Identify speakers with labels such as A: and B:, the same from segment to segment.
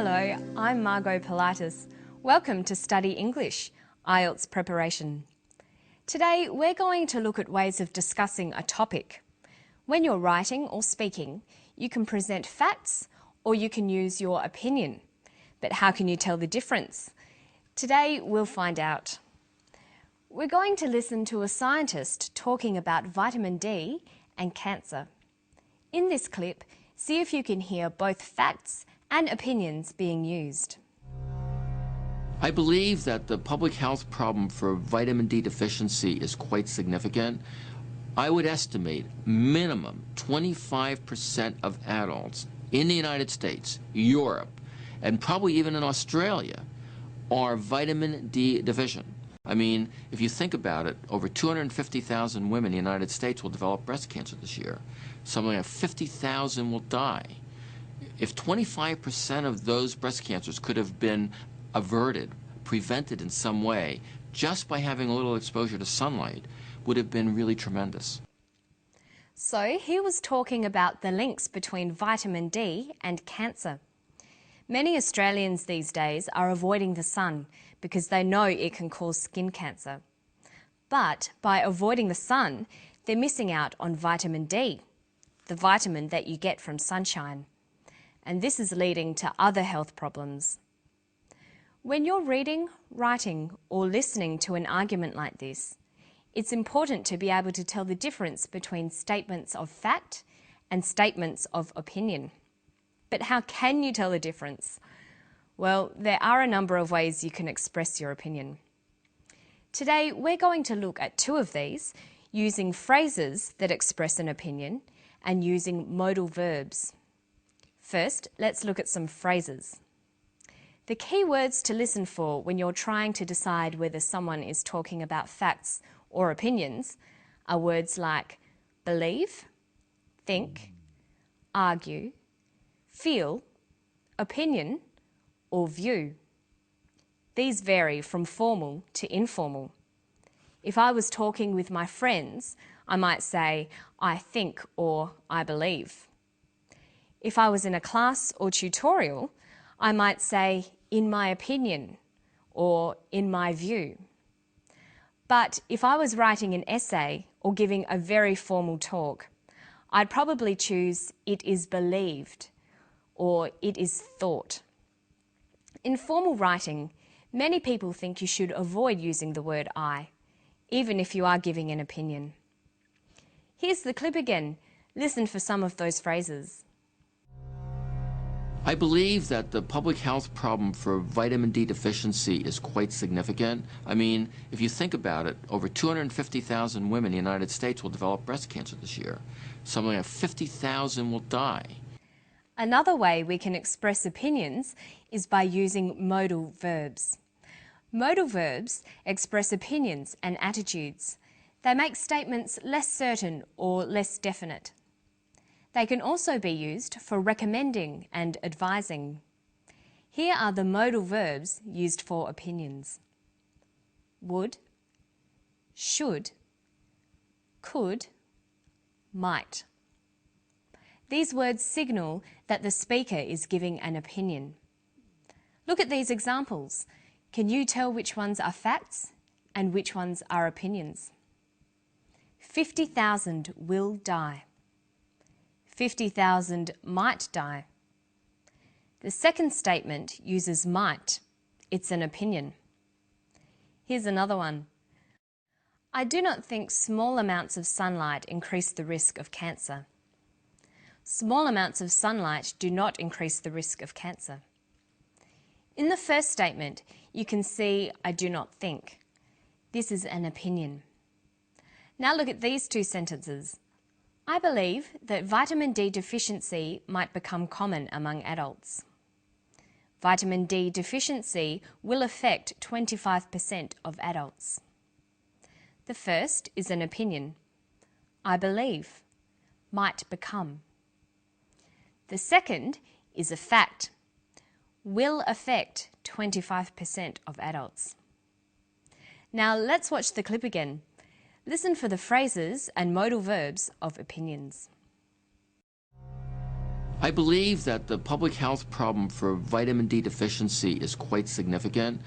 A: Hello, I'm Margot Pilatus. Welcome to Study English, IELTS preparation. Today we're going to look at ways of discussing a topic. When you're writing or speaking, you can present facts or you can use your opinion. But how can you tell the difference? Today we'll find out. We're going to listen to a scientist talking about vitamin D and cancer. In this clip, see if you can hear both facts and opinions being used.
B: I believe that the public health problem for vitamin D deficiency is quite significant. I would estimate minimum 25% of adults in the United States, Europe, and probably even in Australia are vitamin D deficient. I mean, if you think about it, over 250,000 women in the United States will develop breast cancer this year. Something like 50,000 will die. If 25% of those breast cancers could have been averted, prevented in some way, just by having a little exposure to sunlight, would have been really tremendous.
A: So he was talking about the links between vitamin D and cancer. Many Australians these days are avoiding the sun because they know it can cause skin cancer. But by avoiding the sun, they're missing out on vitamin D, the vitamin that you get from sunshine. And this is leading to other health problems. When you're reading, writing, or listening to an argument like this, it's important to be able to tell the difference between statements of fact and statements of opinion. But how can you tell the difference? Well, there are a number of ways you can express your opinion. Today, we're going to look at two of these, using phrases that express an opinion and using modal verbs. First, let's look at some phrases. The key words to listen for when you're trying to decide whether someone is talking about facts or opinions are words like believe, think, argue, feel, opinion, or view. These vary from formal to informal. If I was talking with my friends, I might say, I think or I believe. If I was in a class or tutorial, I might say, in my opinion, or in my view. But if I was writing an essay or giving a very formal talk, I'd probably choose, it is believed, or it is thought. In formal writing, many people think you should avoid using the word I, even if you are giving an opinion. Here's the clip again. Listen for some of those phrases.
B: I believe that the public health problem for vitamin D deficiency is quite significant. I mean, if you think about it, over 250,000 women in the United States will develop breast cancer this year. Something like 50,000 will die.
A: Another way we can express opinions is by using modal verbs. Modal verbs express opinions and attitudes. They make statements less certain or less definite. They can also be used for recommending and advising. Here are the modal verbs used for opinions. Would, should, could, might. These words signal that the speaker is giving an opinion. Look at these examples. Can you tell which ones are facts and which ones are opinions? 50,000 will die. 50,000 might die. The second statement uses might. It's an opinion. Here's another one. I do not think small amounts of sunlight increase the risk of cancer. Small amounts of sunlight do not increase the risk of cancer. In the first statement, you can see I do not think. This is an opinion. Now look at these two sentences. I believe that vitamin D deficiency might become common among adults. Vitamin D deficiency will affect 25% of adults. The first is an opinion. I believe, might become. The second is a fact. Will affect 25% of adults. Now let's watch the clip again. Listen for the phrases and modal verbs of opinions.
B: I believe that the public health problem for vitamin D deficiency is quite significant.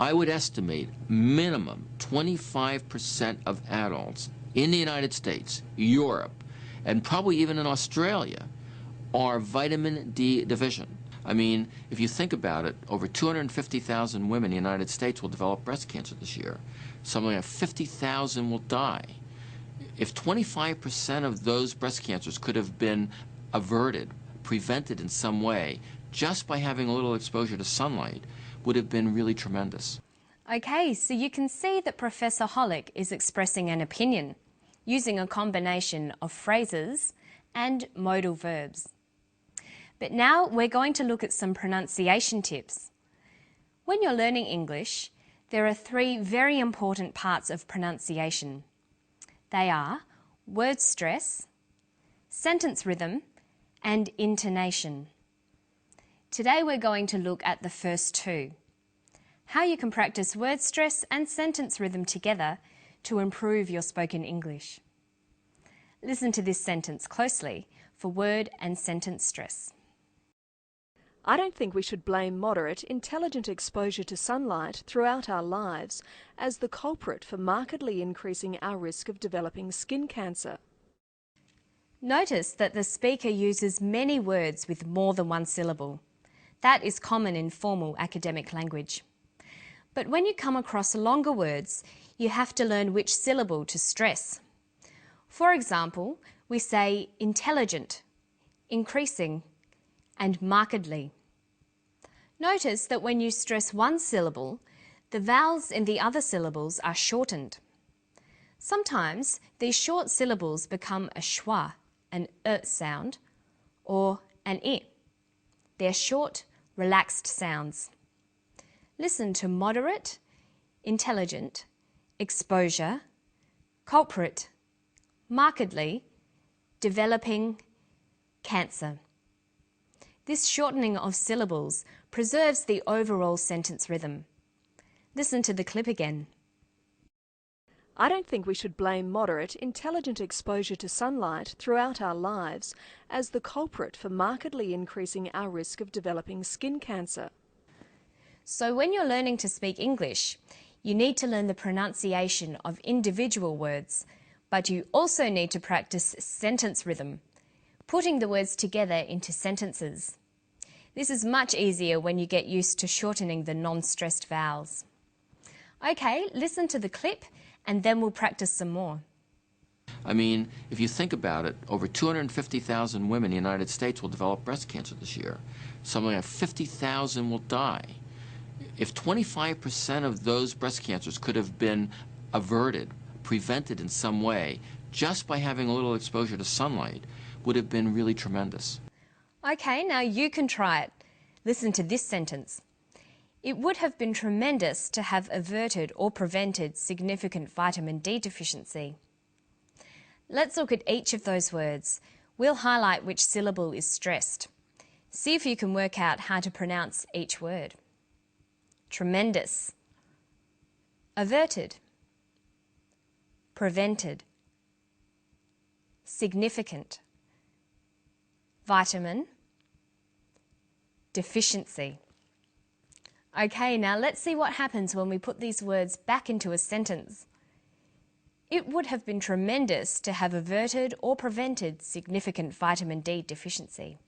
B: I would estimate minimum 25% of adults in the United States, Europe, and probably even in Australia are vitamin D deficient. I mean, if you think about it, over 250,000 women in the United States will develop breast cancer this year. Something like 50,000 will die. If 25% of those breast cancers could have been averted, prevented in some way, just by having a little exposure to sunlight, would have been really tremendous.
A: Okay, so you can see that Professor Hollick is expressing an opinion using a combination of phrases and modal verbs. But now we're going to look at some pronunciation tips. When you're learning English, there are three very important parts of pronunciation. They are word stress, sentence rhythm, and intonation. Today we're going to look at the first two, how you can practice word stress and sentence rhythm together to improve your spoken English. Listen to this sentence closely for word and sentence stress.
C: I don't think we should blame moderate, intelligent exposure to sunlight throughout our lives as the culprit for markedly increasing our risk of developing skin cancer.
A: Notice that the speaker uses many words with more than one syllable. That is common in formal academic language. But when you come across longer words, you have to learn which syllable to stress. For example, we say intelligent, increasing, and markedly. Notice that when you stress one syllable, the vowels in the other syllables are shortened. Sometimes these short syllables become a schwa, an sound, or an I. They're short, relaxed sounds. Listen to moderate, intelligent, exposure, culprit, markedly, developing, cancer. This shortening of syllables preserves the overall sentence rhythm. Listen to the clip again.
C: I don't think we should blame moderate, intelligent exposure to sunlight throughout our lives as the culprit for markedly increasing our risk of developing skin cancer.
A: So when you're learning to speak English, you need to learn the pronunciation of individual words, but you also need to practice sentence rhythm, putting the words together into sentences. This is much easier when you get used to shortening the non-stressed vowels. Okay, listen to the clip and then we'll practice some more.
B: I mean, if you think about it, over 250,000 women in the United States will develop breast cancer this year. Something like 50,000 will die. If 25% of those breast cancers could have been averted, prevented in some way, just by having a little exposure to sunlight, would have been really tremendous.
A: Okay, now you can try it. Listen to this sentence. It would have been tremendous to have averted or prevented significant vitamin D deficiency. Let's look at each of those words. We'll highlight which syllable is stressed. See if you can work out how to pronounce each word. Tremendous, averted, prevented, significant, vitamin, deficiency. Okay, now let's see what happens when we put these words back into a sentence. It would have been tremendous to have averted or prevented significant vitamin D deficiency.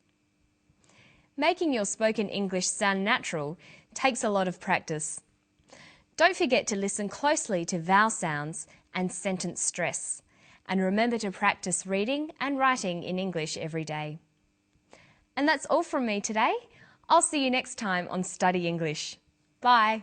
A: Making your spoken English sound natural takes a lot of practice. Don't forget to listen closely to vowel sounds and sentence stress, and remember to practice reading and writing in English every day. And that's all from me today. I'll see you next time on Study English. Bye.